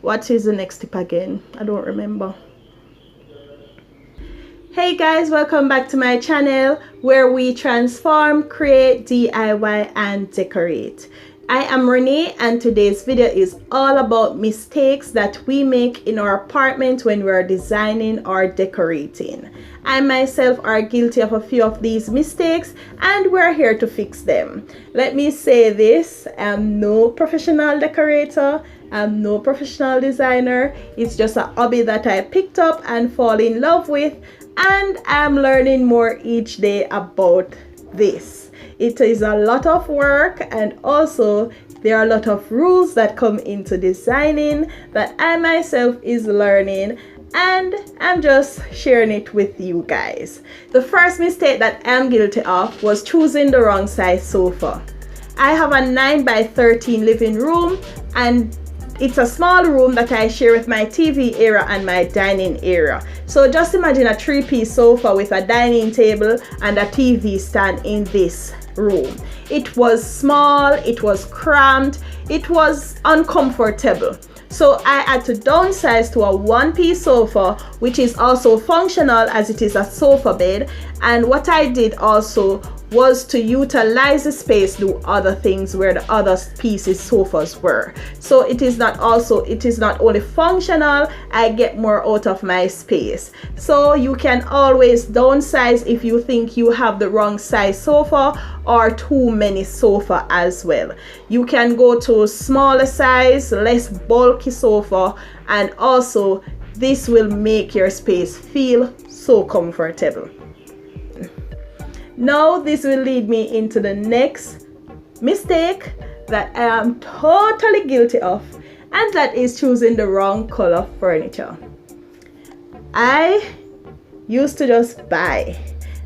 What is the next tip again? I don't remember. Hey guys, welcome back to my channel where we transform, create, DIY and decorate. I am Renee and today's video is all about mistakes that we make in our apartment when we're designing or decorating. I myself are guilty of a few of these mistakes and we're here to fix them. Let me say this, I'm no professional decorator, I'm no professional designer. It's just a hobby that I picked up and fall in love with, and I'm learning more each day about this. It is a lot of work, and also there are a lot of rules that come into designing that I myself is learning, and I'm just sharing it with you guys. The first mistake that I'm guilty of was choosing the wrong size sofa. I have a 9 by 13 living room, and it's a small room that I share with my TV area and my dining area. So just imagine a 3-piece sofa with a dining table and a TV stand in this room. It was small, it was cramped, it was uncomfortable. So I had to downsize to a 1-piece sofa, which is also functional as it is a sofa bed. And what I did also was to utilize the space, do other things where the other pieces sofas were. So it is not only functional, I get more out of my space. So you can always downsize if you think you have the wrong size sofa or too many sofa as well. You can go to smaller size, less bulky sofa, and also this will make your space feel so comfortable. Now this will lead me into the next mistake that I am totally guilty of, and that is choosing the wrong color furniture. I used to just buy.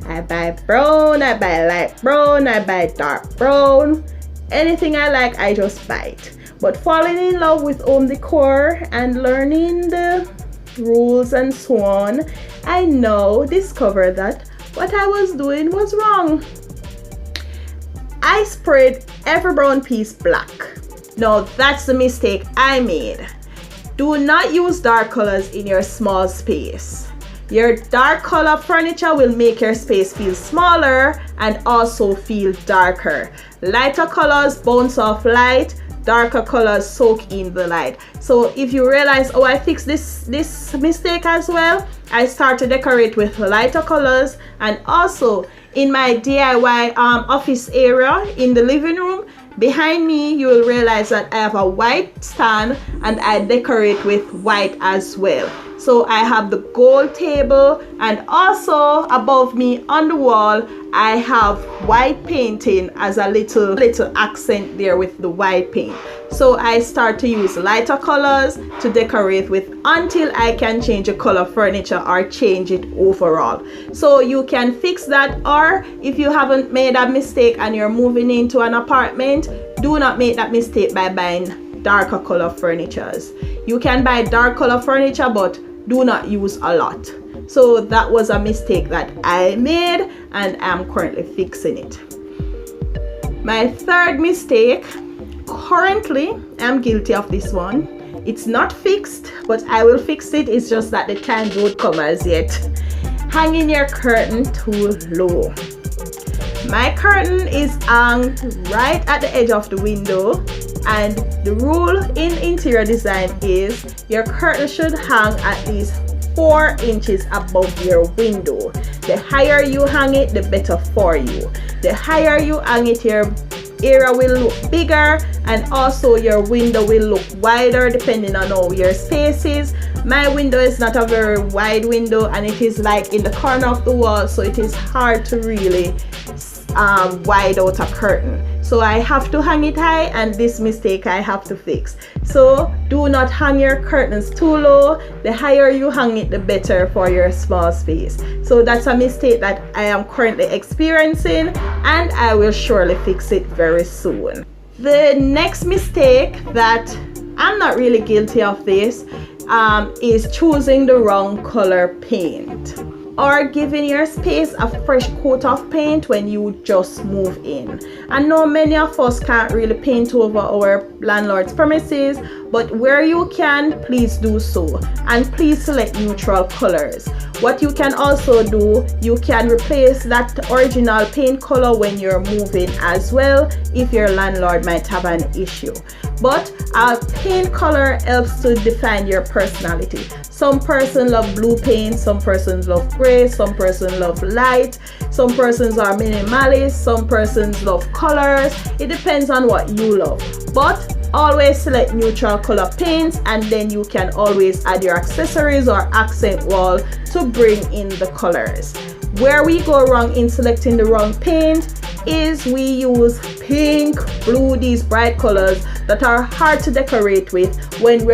I buy brown, I buy light brown, I buy dark brown. Anything I like, I just buy it. But falling in love with home decor and learning the rules and so on, I now discovered that what I was doing was wrong. I sprayed every brown piece black. Now that's the mistake I made. Do not use dark colors in your small space. Your dark color furniture will make your space feel smaller and also feel darker. Lighter colors bounce off light, darker colors soak in the light. So if you realize, oh, I fixed this mistake as well, I start to decorate with lighter colors. And also in my DIY office area in the living room behind me, you will realize that I have a white stand and I decorate with white as well. So I have the gold table, and also above me on the wall I have white painting as a little accent there with the white paint. So I start to use lighter colors to decorate with until I can change the color furniture or change it overall. So you can fix that, or if you haven't made a mistake and you're moving into an apartment, do not make that mistake by buying darker color furnitures. You can buy dark color furniture, but do not use a lot. So that was a mistake that I made and I'm currently fixing it. My third mistake, currently I'm guilty of this one. It's not fixed, but I will fix it. It's just that the time don't come as yet. Hanging your curtain too low. My curtain is hung right at the edge of the window, and the rule in interior design is your curtain should hang at least 4 inches above your window. The higher you hang it, the better for you. The higher you hang it, your area will look bigger, and also your window will look wider depending on how your space is. My window is not a very wide window, and it is like in the corner of the wall, so it is hard to really wide out a curtain. So I have to hang it high, and this mistake I have to fix. So do not hang your curtains too low. The higher you hang it, the better for your small space. So that's a mistake that I am currently experiencing, and I will surely fix it very soon. The next mistake that I'm not really guilty of this is choosing the wrong color paint. or giving your space a fresh coat of paint when you just move in. I know many of us can't really paint over our landlord's premises, but where you can, please do so, and please select neutral colors. What you can also do, you can replace that original paint color when you're moving as well, if your landlord might have an issue. But a paint color helps to define your personality. Some person love blue paint, some persons love gray, some person love light, some persons are minimalist, some persons love colors. It depends on what you love. But always select neutral color paints, and then you can always add your accessories or accent wall to bring in the colors. Where we go wrong in selecting the wrong paint is we use pink, blue, these bright colors that are hard to decorate with when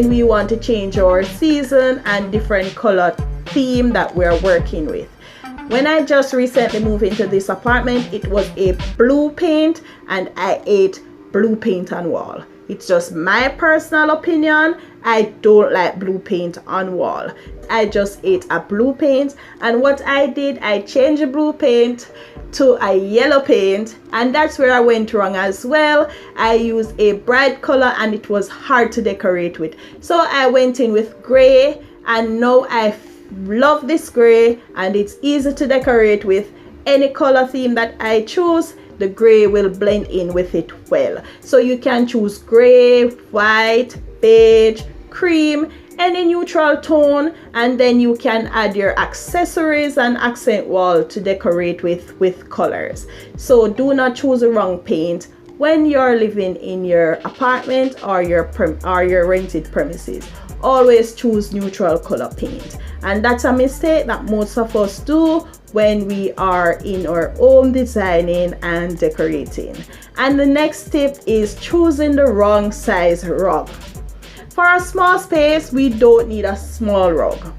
we want to change our season and different color theme that we're working with. When I just recently moved into this apartment, it was a blue paint and I ate blue paint on wall. It's just my personal opinion. I don't like blue paint on wall. I just ate a blue paint, and what I did, I changed the blue paint to a yellow paint, and that's where I went wrong as well. I used a bright color and it was hard to decorate with, so I went in with gray, and now I love this gray and it's easy to decorate with. Any color theme that I choose, the gray will blend in with it well. So you can choose gray, white, beige, cream, any neutral tone, and then you can add your accessories and accent wall to decorate with colors. So do not choose the wrong paint when you're living in your apartment or your rented premises. Always choose neutral color paint, and that's a mistake that most of us do when we are in our home designing and decorating. And the next tip is choosing the wrong size rug. For a small space, we don't need a small rug.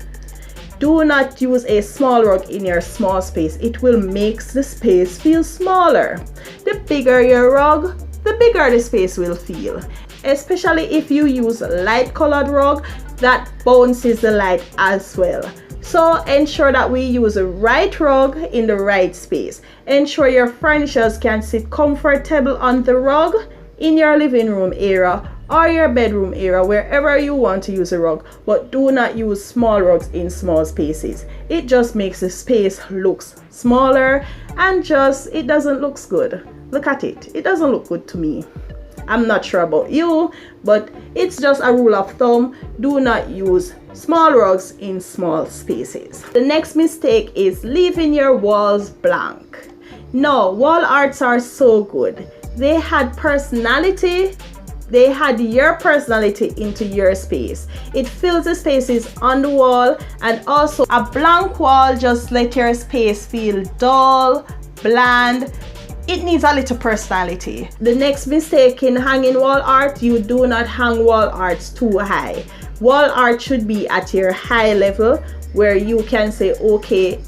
Do not use a small rug in your small space. It will make the space feel smaller. The bigger your rug, the bigger the space will feel. Especially if you use a light colored rug that bounces the light as well. So ensure that we use the right rug in the right space. Ensure your furniture can sit comfortable on the rug in your living room area or your bedroom area, wherever you want to use a rug, but do not use small rugs in small spaces. It just makes the space looks smaller and it doesn't look good. Look at it. It doesn't look good to me. I'm not sure about you, but it's just a rule of thumb. Do not use small rugs in small spaces. The next mistake is leaving your walls blank. No, wall arts are so good. They had personality. They had your personality into your space. It fills the spaces on the wall, and also a blank wall just let your space feel dull, bland. It needs a little personality. The next mistake in hanging wall art, you do not hang wall arts too high. Wall art should be at your high level where you can say, okay,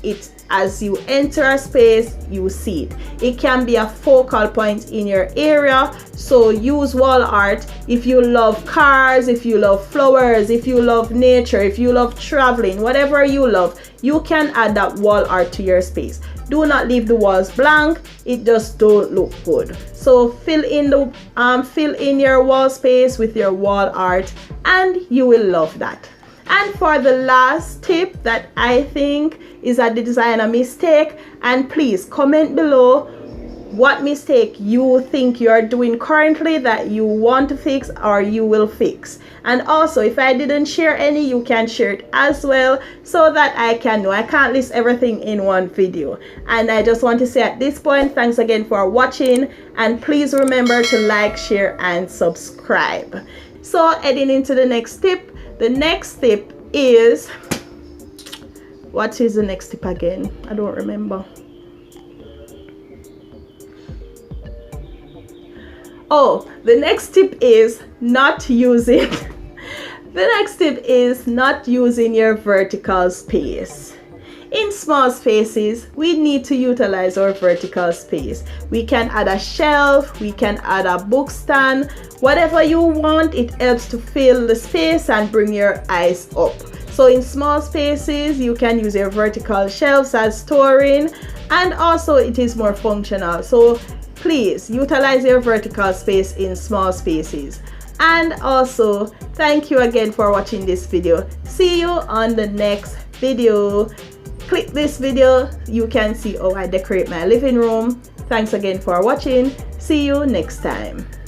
as you enter a space, you see it. It can be a focal point in your area, so use wall art if you love cars, if you love flowers, if you love nature, if you love traveling, whatever you love, you can add that wall art to your space. Do not leave the walls blank. It just don't look good. So fill in your wall space with your wall art, and you will love that. And for the last tip that I think is a designer mistake, and please comment below what mistake you think you are doing currently that you want to fix or you will fix. And also, if I didn't share any, you can share it as well so that I can know. I can't list everything in one video. And I just want to say at this point, thanks again for watching, and please remember to like, share, and subscribe. So heading into the next tip. The next tip is, what is the next tip again? I don't remember. Oh, the next tip is not using your vertical space. In small spaces, we need to utilize our vertical space. We can add a shelf, we can add a book stand, whatever you want. It helps to fill the space and bring your eyes up. So in small spaces, you can use your vertical shelves as storing, and also it is more functional. So please utilize your vertical space in small spaces. And also, thank you again for watching this video. See you on the next video. Click this video, you can see how I decorate my living room. Thanks again for watching. See you next time.